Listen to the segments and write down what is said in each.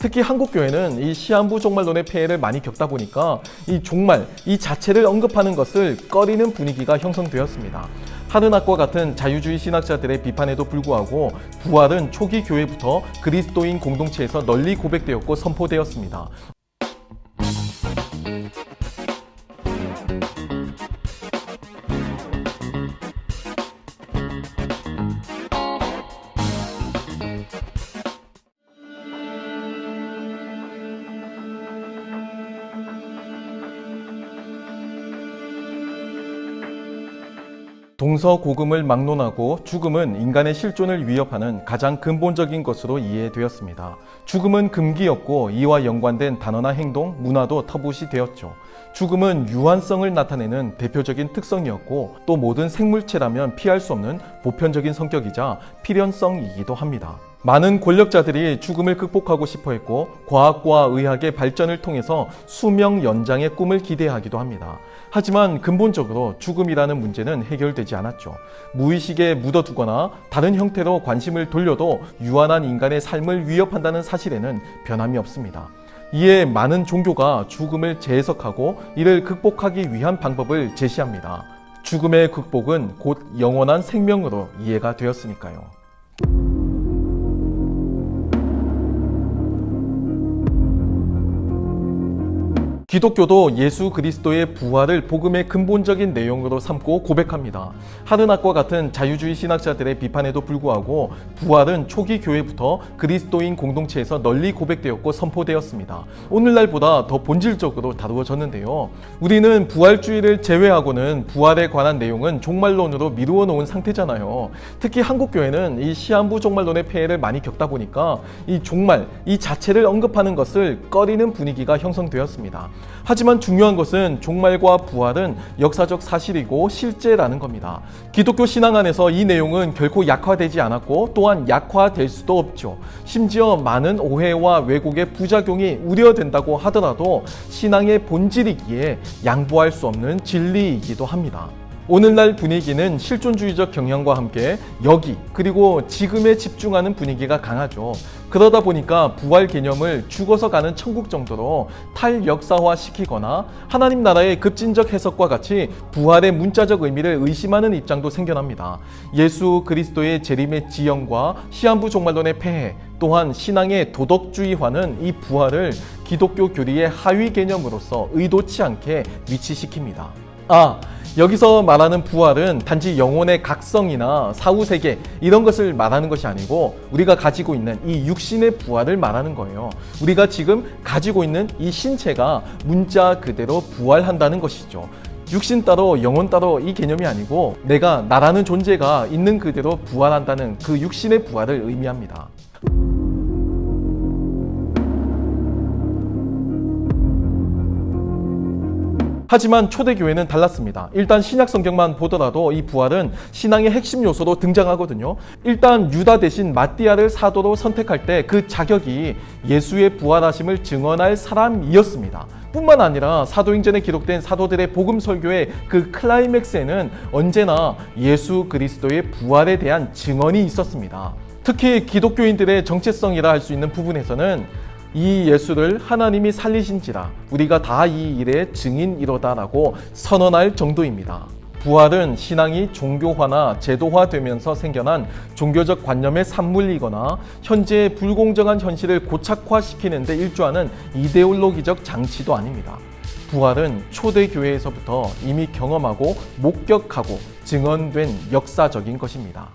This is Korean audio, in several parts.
특히 한국교회는 이 시한부 종말론의 폐해를 많이 겪다 보니까 이 종말, 이 자체를 언급하는 것을 꺼리는 분위기가 형성되었습니다. 하르낙과 같은 자유주의 신학자들의 비판에도 불구하고 부활은 초기 교회부터 그리스도인 공동체에서 널리 고백되었고 선포되었습니다. 동서고금을 막론하고 죽음은 인간의 실존을 위협하는 가장 근본적인 것으로 이해되었습니다. 죽음은 금기였고 이와 연관된 단어나 행동, 문화도 터부시되었죠. 죽음은 유한성을 나타내는 대표적인 특성이었고 또 모든 생물체라면 피할 수 없는 보편적인 성격이자 필연성이기도 합니다. 많은 권력자들이 죽음을 극복하고 싶어 했고 과학과 의학의 발전을 통해서 수명 연장의 꿈을 기대하기도 합니다. 하지만 근본적으로 죽음이라는 문제는 해결되지 않았죠. 무의식에 묻어두거나 다른 형태로 관심을 돌려도 유한한 인간의 삶을 위협한다는 사실에는 변함이 없습니다. 이에 많은 종교가 죽음을 재해석하고 이를 극복하기 위한 방법을 제시합니다. 죽음의 극복은 곧 영원한 생명으로 이해가 되었으니까요. 기독교도 예수 그리스도의 부활을 복음의 근본적인 내용으로 삼고 고백합니다. 하르낙과 같은 자유주의 신학자들의 비판에도 불구하고 부활은 초기 교회부터 그리스도인 공동체에서 널리 고백되었고 선포되었습니다. 오늘날보다 더 본질적으로 다루어졌는데요. 우리는 부활주의를 제외하고는 부활에 관한 내용은 종말론으로 미루어 놓은 상태잖아요. 특히 한국교회는 이 시한부 종말론의 폐해를 많이 겪다 보니까 이 종말, 이 자체를 언급하는 것을 꺼리는 분위기가 형성되었습니다. 하지만 중요한 것은 종말과 부활은 역사적 사실이고 실제라는 겁니다. 기독교 신앙 안에서 이 내용은 결코 약화되지 않았고 또한 약화될 수도 없죠. 심지어 많은 오해와 왜곡의 부작용이 우려된다고 하더라도 신앙의 본질이기에 양보할 수 없는 진리이기도 합니다. 오늘날 분위기는 실존주의적 경향과 함께 여기 그리고 지금에 집중하는 분위기가 강하죠. 그러다 보니까 부활 개념을 죽어서 가는 천국 정도로 탈역사화시키거나 하나님 나라의 급진적 해석과 같이 부활의 문자적 의미를 의심하는 입장도 생겨납니다. 예수 그리스도의 재림의 지형과 시한부 종말론의 폐해, 또한 신앙의 도덕주의화는 이 부활을 기독교 교리의 하위 개념으로서 의도치 않게 위치시킵니다. 여기서 말하는 부활은 단지 영혼의 각성이나 사후세계 이런 것을 말하는 것이 아니고 우리가 가지고 있는 이 육신의 부활을 말하는 거예요. 우리가 지금 가지고 있는 이 신체가 문자 그대로 부활한다는 것이죠. 육신 따로 영혼 따로 이 개념이 아니고 내가 나라는 존재가 있는 그대로 부활한다는 그 육신의 부활을 의미합니다. 하지만 초대교회는 달랐습니다. 일단 신약 성경만 보더라도 이 부활은 신앙의 핵심 요소로 등장하거든요. 일단 유다 대신 마띠아를 사도로 선택할 때 그 자격이 예수의 부활하심을 증언할 사람이었습니다. 뿐만 아니라 사도행전에 기록된 사도들의 복음 설교의 그 클라이맥스에는 언제나 예수 그리스도의 부활에 대한 증언이 있었습니다. 특히 기독교인들의 정체성이라 할 수 있는 부분에서는 이 예수를 하나님이 살리신지라 우리가 다 이 일의 증인이로다라고 선언할 정도입니다. 부활은 신앙이 종교화나 제도화되면서 생겨난 종교적 관념의 산물이거나 현재의 불공정한 현실을 고착화시키는 데 일조하는 이데올로기적 장치도 아닙니다. 부활은 초대교회에서부터 이미 경험하고 목격하고 증언된 역사적인 것입니다.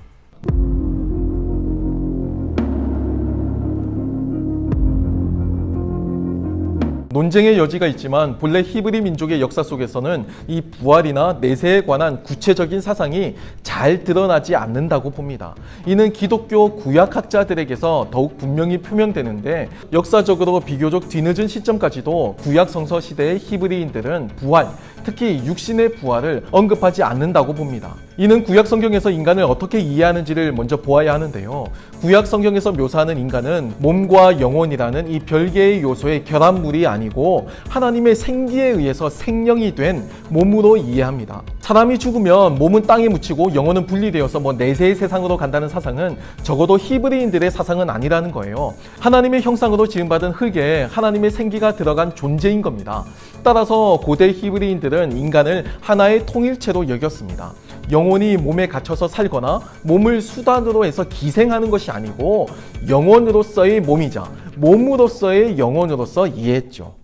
논쟁의 여지가 있지만 본래 히브리 민족의 역사 속에서는 이 부활이나 내세에 관한 구체적인 사상이 잘 드러나지 않는다고 봅니다. 이는 기독교 구약학자들에게서 더욱 분명히 표명되는데 역사적으로 비교적 뒤늦은 시점까지도 구약 성서 시대의 히브리인들은 부활, 특히 육신의 부활을 언급하지 않는다고 봅니다. 이는 구약 성경에서 인간을 어떻게 이해하는지를 먼저 보아야 하는데요. 구약 성경에서 묘사하는 인간은 몸과 영혼이라는 이 별개의 요소의 결합물이 아닌 아니고 하나님의 생기에 의해서 생명이 된 몸으로 이해합니다. 사람이 죽으면 몸은 땅에 묻히고 영혼은 분리되어서 내세의 세상으로 간다는 사상은 적어도 히브리인들의 사상은 아니라는 거예요. 하나님의 형상으로 지음받은 흙에 하나님의 생기가 들어간 존재인 겁니다. 따라서 고대 히브리인들은 인간을 하나의 통일체로 여겼습니다. 영혼이 몸에 갇혀서 살거나 몸을 수단으로 해서 기생하는 것이 아니고 영혼으로서의 몸이자 몸으로서의 영혼으로서 이해했죠.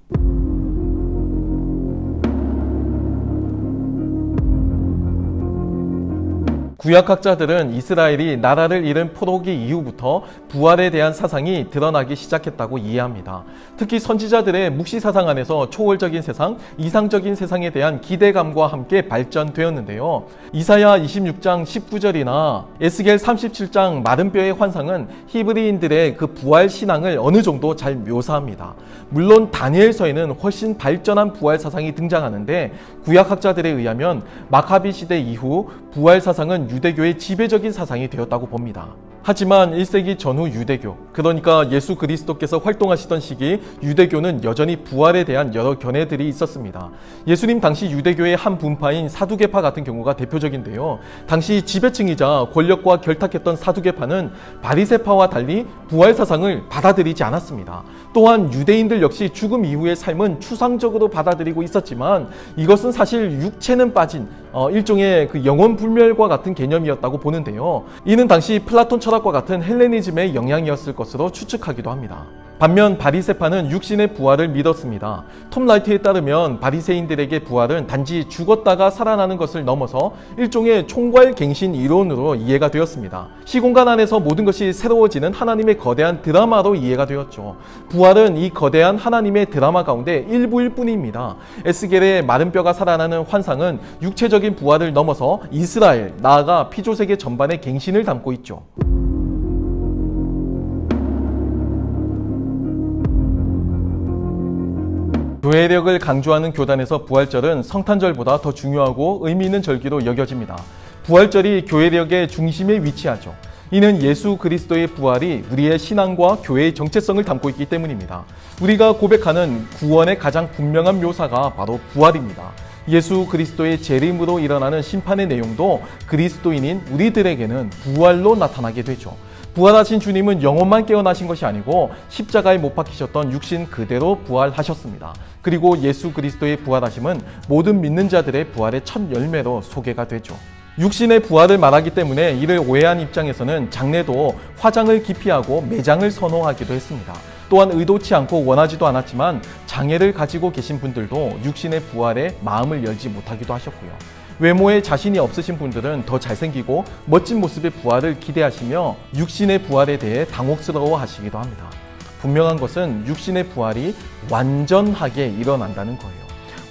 구약학자들은 이스라엘이 나라를 잃은 포로기 이후부터 부활에 대한 사상이 드러나기 시작했다고 이해합니다. 특히 선지자들의 묵시 사상 안에서 초월적인 세상, 이상적인 세상에 대한 기대감과 함께 발전되었는데요. 이사야 26장 19절이나 에스겔 37장 마른 뼈의 환상은 히브리인들의 그 부활 신앙을 어느 정도 잘 묘사합니다. 물론 다니엘서에는 훨씬 발전한 부활 사상이 등장하는데 구약학자들에 의하면 마카비 시대 이후 부활 사상은 유대교의 지배적인 사상이 되었다고 봅니다. 하지만 1세기 전후 유대교, 그러니까 예수 그리스도께서 활동하시던 시기 유대교는 여전히 부활에 대한 여러 견해들이 있었습니다. 예수님 당시 유대교의 한 분파인 사두개파 같은 경우가 대표적인데요. 당시 지배층이자 권력과 결탁했던 사두개파는 바리새파와 달리 부활 사상을 받아들이지 않았습니다. 또한 유대인들 역시 죽음 이후의 삶은 추상적으로 받아들이고 있었지만 이것은 사실 육체는 빠진 일종의 그 영혼 불멸과 같은 개념이었다고 보는데요. 이는 당시 플라톤 철학과 같은 헬레니즘의 영향이었을 것으로 추측하기도 합니다. 반면 바리새파는 육신의 부활을 믿었습니다. 톰 라이트에 따르면 바리새인들에게 부활은 단지 죽었다가 살아나는 것을 넘어서 일종의 총괄갱신 이론으로 이해가 되었습니다. 시공간 안에서 모든 것이 새로워지는 하나님의 거대한 드라마로 이해가 되었죠. 부활은 이 거대한 하나님의 드라마 가운데 일부일 뿐입니다. 에스겔의 마른 뼈가 살아나는 환상은 육체적인 부활을 넘어서 이스라엘, 나아가 피조세계 전반의 갱신을 담고 있죠. 교회력을 강조하는 교단에서 부활절은 성탄절보다 더 중요하고 의미 있는 절기로 여겨집니다. 부활절이 교회력의 중심에 위치하죠. 이는 예수 그리스도의 부활이 우리의 신앙과 교회의 정체성을 담고 있기 때문입니다. 우리가 고백하는 구원의 가장 분명한 묘사가 바로 부활입니다. 예수 그리스도의 재림으로 일어나는 심판의 내용도 그리스도인인 우리들에게는 부활로 나타나게 되죠. 부활하신 주님은 영혼만 깨어나신 것이 아니고 십자가에 못 박히셨던 육신 그대로 부활하셨습니다. 그리고 예수 그리스도의 부활하심은 모든 믿는 자들의 부활의 첫 열매로 소개가 되죠. 육신의 부활을 말하기 때문에 이를 오해한 입장에서는 장례도 화장을 기피하고 매장을 선호하기도 했습니다. 또한 의도치 않고 원하지도 않았지만 장애를 가지고 계신 분들도 육신의 부활에 마음을 열지 못하기도 하셨고요. 외모에 자신이 없으신 분들은 더 잘생기고 멋진 모습의 부활을 기대하시며 육신의 부활에 대해 당혹스러워 하시기도 합니다. 분명한 것은 육신의 부활이 완전하게 일어난다는 거예요.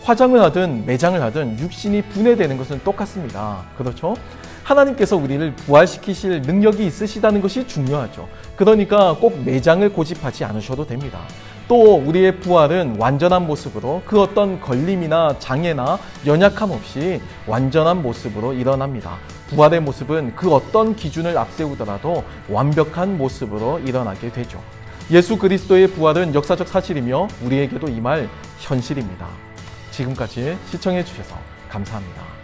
화장을 하든 매장을 하든 육신이 분해되는 것은 똑같습니다. 그렇죠? 하나님께서 우리를 부활시키실 능력이 있으시다는 것이 중요하죠. 그러니까 꼭 매장을 고집하지 않으셔도 됩니다. 또 우리의 부활은 완전한 모습으로 그 어떤 걸림이나 장애나 연약함 없이 완전한 모습으로 일어납니다. 부활의 모습은 그 어떤 기준을 앞세우더라도 완벽한 모습으로 일어나게 되죠. 예수 그리스도의 부활은 역사적 사실이며 우리에게도 이 말 현실입니다. 지금까지 시청해 주셔서 감사합니다.